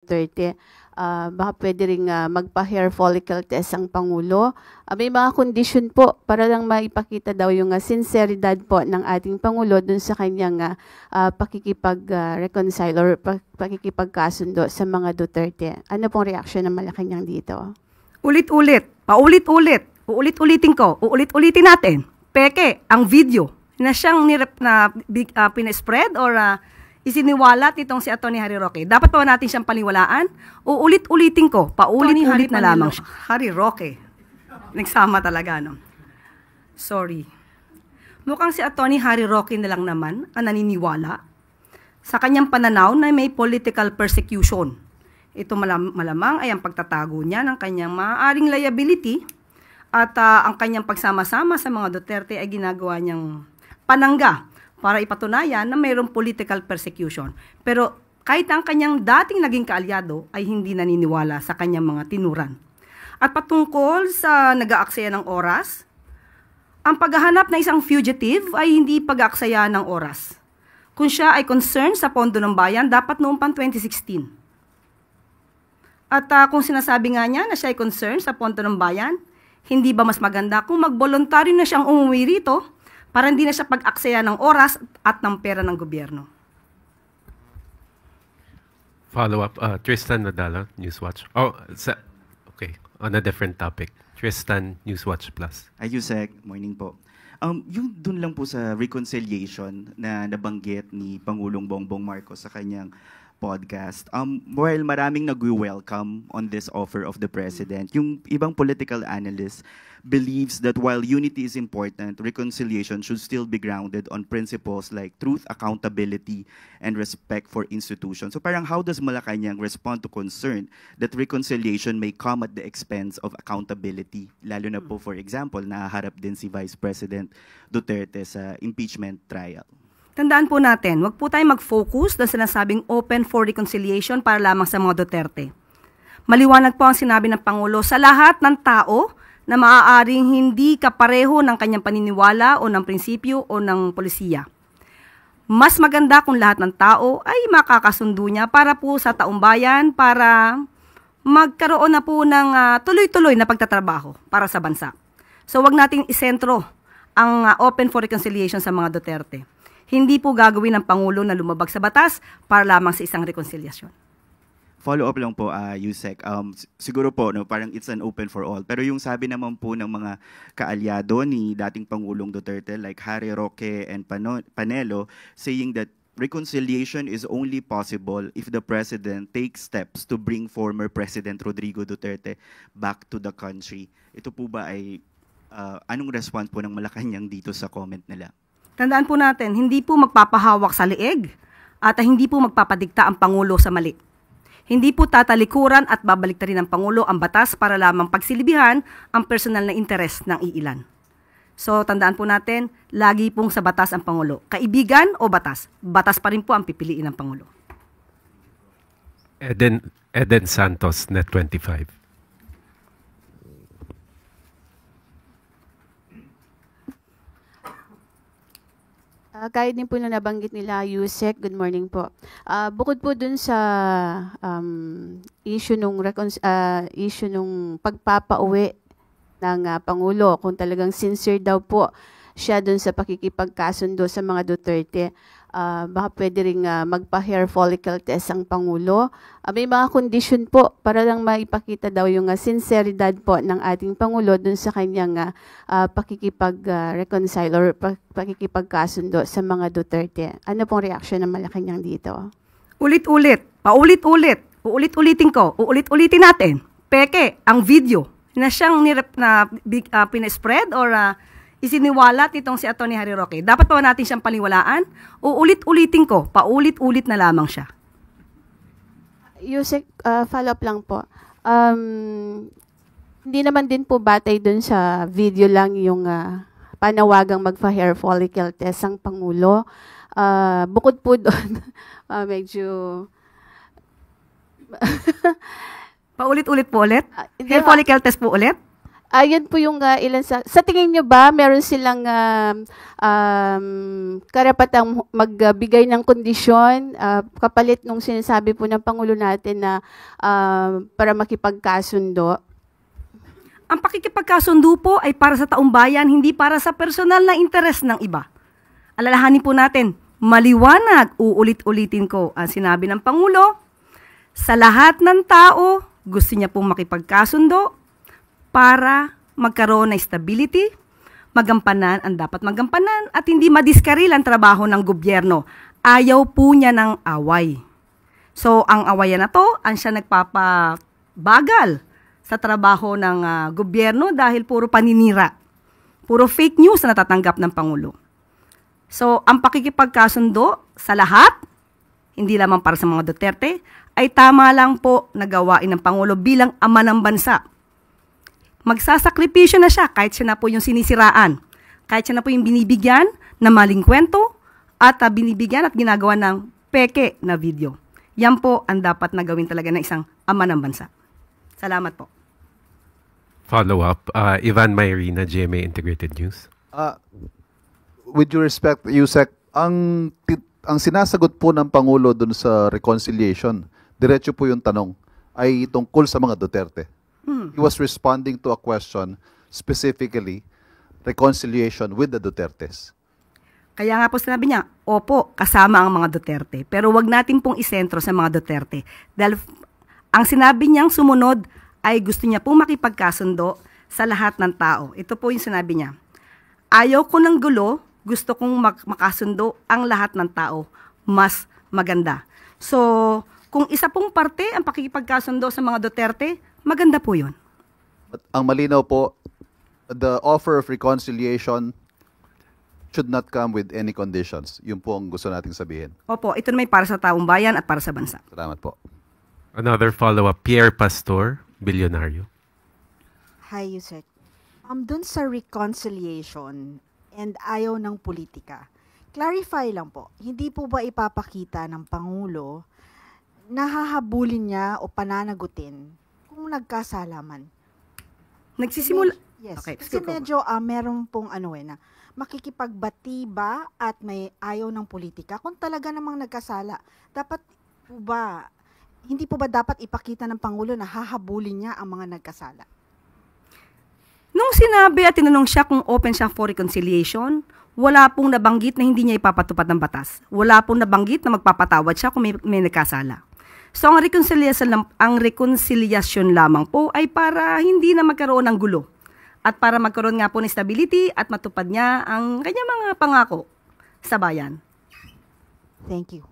Duterte. Baka pwede rin magpa-hair follicle test ang Pangulo. May mga condition po para lang maipakita daw yung sinseridad po ng ating Pangulo dun sa kanyang pakikipag-reconcile or pakikipagkasundo sa mga Duterte. Ano pong reaksyon ng Malacanang dito? Ulit-ulit, paulit-ulit, uulit-ulitin ko, uulit-ulitin natin. Peke, ang video na siyang pinespread or isiniwalat nitong si Atty. Harry Roque. Dapat pa natin siyang paniwalaan? Uulit-ulitin ko, paulit-ulit na lamang siya. Harry Roque. Nagsama talaga, no? Sorry. Mukhang si Atty. Harry Roque na lang naman ang naniniwala sa kanyang pananaw na may political persecution. Ito malamang ay ang pagtatago niya ng kanyang maaaring liability at ang kanyang pagsama-sama sa mga Duterte ay ginagawa niyang panangga para ipatunayan na mayroong political persecution. Pero kahit ang kanyang dating naging kaalyado ay hindi naniniwala sa kanyang mga tinuran. At patungkol sa nag-aaksaya ng oras, ang paghahanap ng isang fugitive ay hindi pag-aaksaya ng oras. Kung siya ay concerned sa pondo ng bayan, dapat noong pang 2016. At kung sinasabi nga niya na siya ay concerned sa pondo ng bayan, hindi ba mas maganda kung mag-voluntaryo na siyang umuwi rito para hindi na siya pag-aksaya ng oras at ng pera ng gobyerno? Follow up, Tristan Nadala, Newswatch. Okay, on a different topic. Tristan, Newswatch Plus. Yusek, morning po. Yung dun lang po sa reconciliation na nabanggit ni Pangulong Bongbong Marcos sa kanyang podcast. While maraming nag-welcome on this offer of the President, yung ibang political analysts believes that while unity is important, reconciliation should still be grounded on principles like truth, accountability, and respect for institutions. So parang how does Malacanang respond to concern that reconciliation may come at the expense of accountability? Lalo na po, for example, nahaharap din si Vice President Duterte sa impeachment trial. Tandaan po natin, wag po tayo mag-focus na sinasabing open for reconciliation para lamang sa mga Duterte. Maliwanag po ang sinabi ng Pangulo sa lahat ng tao na maaaring hindi kapareho ng kanyang paniniwala o ng prinsipyo o ng polisiya. Mas maganda kung lahat ng tao ay makakasundo niya para po sa taumbayan, para magkaroon na po ng tuloy-tuloy na pagtatrabaho para sa bansa. So wag nating isentro ang open for reconciliation sa mga Duterte. Hindi po gagawin ng Pangulo na lumabag sa batas para lamang sa isang rekonsilyasyon. Follow up lang po, Yusek. Siguro po, no, parang it's an open for all. Pero yung sabi naman po ng mga kaalyado ni dating Pangulong Duterte like Harry Roque and Panelo saying that reconciliation is only possible if the President takes steps to bring former President Rodrigo Duterte back to the country. Ito po ba ay anong response po ng Malacanang dito sa comment nila? Tandaan po natin, hindi po magpapahawak sa leeg at hindi po magpapadikta ang Pangulo sa mali. Hindi po tatalikuran at babaliktarin ng Pangulo ang batas para lamang pagsilbihan ang personal na interes ng iilan. So tandaan po natin, lagi pong sa batas ang Pangulo. Kaibigan o batas? Batas pa rin po ang pipiliin ng Pangulo. Eden Santos, Net25. Kahit din po na nabanggit nila, Yusek, good morning po. Bukod po dun sa issue nung pagpapauwi ng Pangulo, kung talagang sincere daw po siya dun sa pakikipagkasundo sa mga Duterte, baka pwede rin magpa-hair follicle test ang Pangulo. May mga condition po para lang maipakita daw yung sinseridad po ng ating Pangulo dun sa kanyang pakikipag-reconcile or pakikipagkasundo sa mga Duterte. Ano pong reaksyon ng Malacanang dito? Ulit-ulit, paulit-ulit, uulit-ulitin ko, uulit-ulitin natin. Peke, ang video na siyang pinespread or isiniwalat nitong si Atty. Harry Roque. Dapat pa natin siyang paniwalaan? Uulit-ulitin ko, paulit-ulit na lamang siya. Yusek, follow up lang po. Hindi naman din po batay dun sa video lang yung panawagang magpa-hair follicle test ang Pangulo. Bukod po doon, medyo... Paulit-ulit po ulit? Hair follicle test po ulit? Yun po yung ilan sa tingin nyo ba meron silang karapatang magbigay ng kondisyon kapalit nung sinasabi po ng Pangulo natin na para makipagkasundo? Ang pakikipagkasundo po ay para sa taong bayan, hindi para sa personal na interes ng iba. Alalahanin po natin, maliwanag, uulit-ulitin ko ang sinabi ng Pangulo, sa lahat ng tao, gusto niya pong makipagkasundo para magkaroon ng stability, magampanan ang dapat magampanan at hindi madiskaril ang trabaho ng gobyerno. Ayaw po niya ng away. So, ang awayan na to, ang siya nagpapabagal sa trabaho ng gobyerno dahil puro paninira. Puro fake news na natatanggap ng Pangulo. So, ang pakikipagkasundo sa lahat, hindi lamang para sa mga Duterte, ay tama lang po na gawain ng Pangulo bilang ama ng bansa. Magsasakripisyo na siya kahit siya na po yung sinisiraan, kahit siya na po yung binibigyan na maling kwento at binibigyan at ginagawa ng peke na video. Yan po ang dapat na gawin talaga ng isang ama ng bansa. Salamat po. Follow-up, Ivan Mayrina, GMA Integrated News. With due respect, Yusek, ang sinasagot po ng Pangulo dun sa reconciliation, diretso po yung tanong, ay tungkol sa mga Duterte. He was responding to a question, specifically, reconciliation with the Dutertes. Kaya nga po sinabi niya, opo, kasama ang mga Duterte. Pero wag natin pong isentro sa mga Duterte. Dahil ang sinabi niyang sumunod ay gusto niya pong makipagkasundo sa lahat ng tao. Ito po yung sinabi niya. Ayaw ko ng gulo, gusto kong makasundo ang lahat ng tao. Mas maganda. So, kung isa pong parte ang pakikipagkasundo sa mga Duterte, maganda po yun. At ang malinaw po, the offer of reconciliation should not come with any conditions. Yun po ang gusto nating sabihin. Opo, ito naman para sa taong bayan at para sa bansa. Salamat po. Another follow-up, Pierre Pastor, Bilyonaryo. Hi, Yusek. Dun sa reconciliation and ayaw ng politika, clarify lang po, hindi po ba ipapakita ng Pangulo na hahabulin niya o pananagutin kung nagkasalaman? Nagsisimula. Yes. Okay, Kasi sige po. medyo meron pong na makikipagbati ba at may ayaw ng politika kung talaga namang nagkasala. Dapat po ba, hindi po ba dapat ipakita ng Pangulo na hahabulin niya ang mga nagkasala? Nung sinabi at tinanong siya kung open siya for reconciliation, wala pong nabanggit na hindi niya ipapatupad ng batas. Wala pong nabanggit na magpapatawad siya kung may nagkasala. So ang reconciliation lamang po ay para hindi na magkaroon ng gulo at para magkaroon nga po ng stability at matupad niya ang kanyang mga pangako sa bayan. Thank you.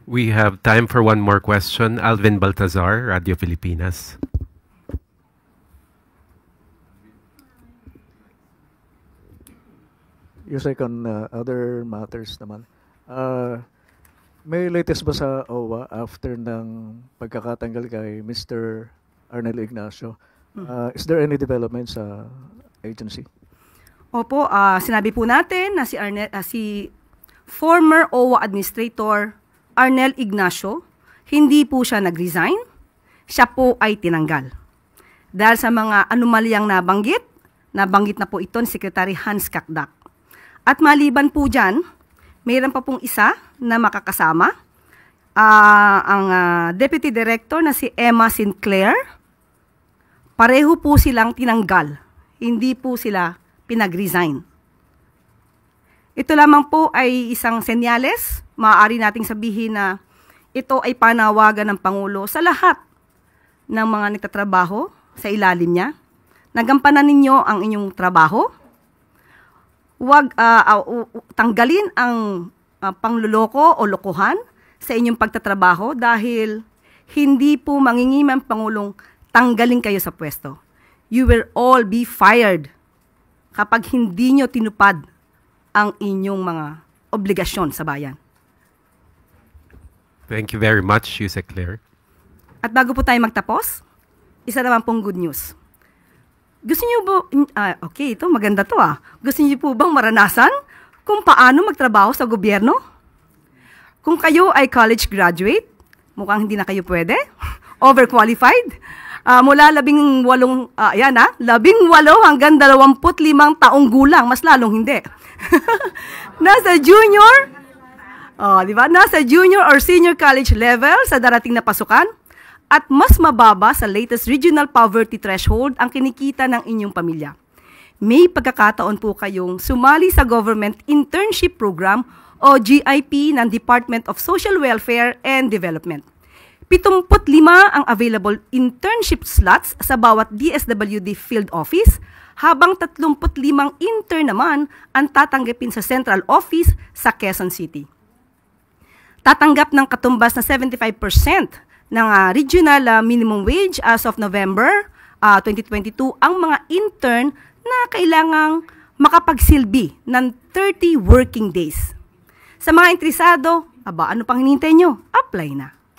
We have time for one more question. Alvin Baltazar, Radio Filipinas. Yusek, on other matters naman. May latest ba sa OWA after ng pagkakatanggal kay Mr. Arnel Ignacio? Is there any development sa agency? Opo, sinabi po natin na si former OWA Administrator Arnel Ignacio, hindi po siya nag-resign, siya po ay tinanggal. Dahil sa mga anomalyang nabanggit na po ito ni Secretary Hans Kakdak. At maliban po dyan, mayroon pa pong isa na makakasama, ang Deputy Director na si Emma Sinclair. Pareho po silang tinanggal, hindi po sila pinag-resign. Ito lamang po ay isang senyales, maaari nating sabihin na ito ay panawagan ng Pangulo sa lahat ng mga nagtatrabaho sa ilalim niya. Nagampanan ninyo ang inyong trabaho. Huwag tanggalin ang pangluloko o lokohan sa inyong pagtatrabaho dahil hindi po mangingimang Pangulong tanggalin kayo sa pwesto. You will all be fired kapag hindi nyo tinupad ang inyong mga obligasyon sa bayan. Thank you very much, Yusek Claire. At bago po tayo magtapos, isa naman pong good news. Gusto niyo po, okay, ito maganda to Gusto niyo po bang maranasan kung paano magtrabaho sa gobyerno? Kung kayo ay college graduate, mukhang hindi na kayo pwede, overqualified, Mula 18 hanggang 25 taong gulang, mas lalong hindi. Nasa junior, di ba? Nasa junior or senior college level sa darating na pasukan, at mas mababa sa latest regional poverty threshold ang kinikita ng inyong pamilya. May pagkakataon po kayong sumali sa Government Internship Program o GIP ng Department of Social Welfare and Development. 75 ang available internship slots sa bawat DSWD field office, habang 35 intern naman ang tatanggapin sa central office sa Quezon City. Tatanggap ng katumbas na 75% ng regional minimum wage as of November 2022 ang mga intern na kailangang makapagsilbi ng 30 working days. Sa mga interesado, ano pang hinihintay nyo? Apply na.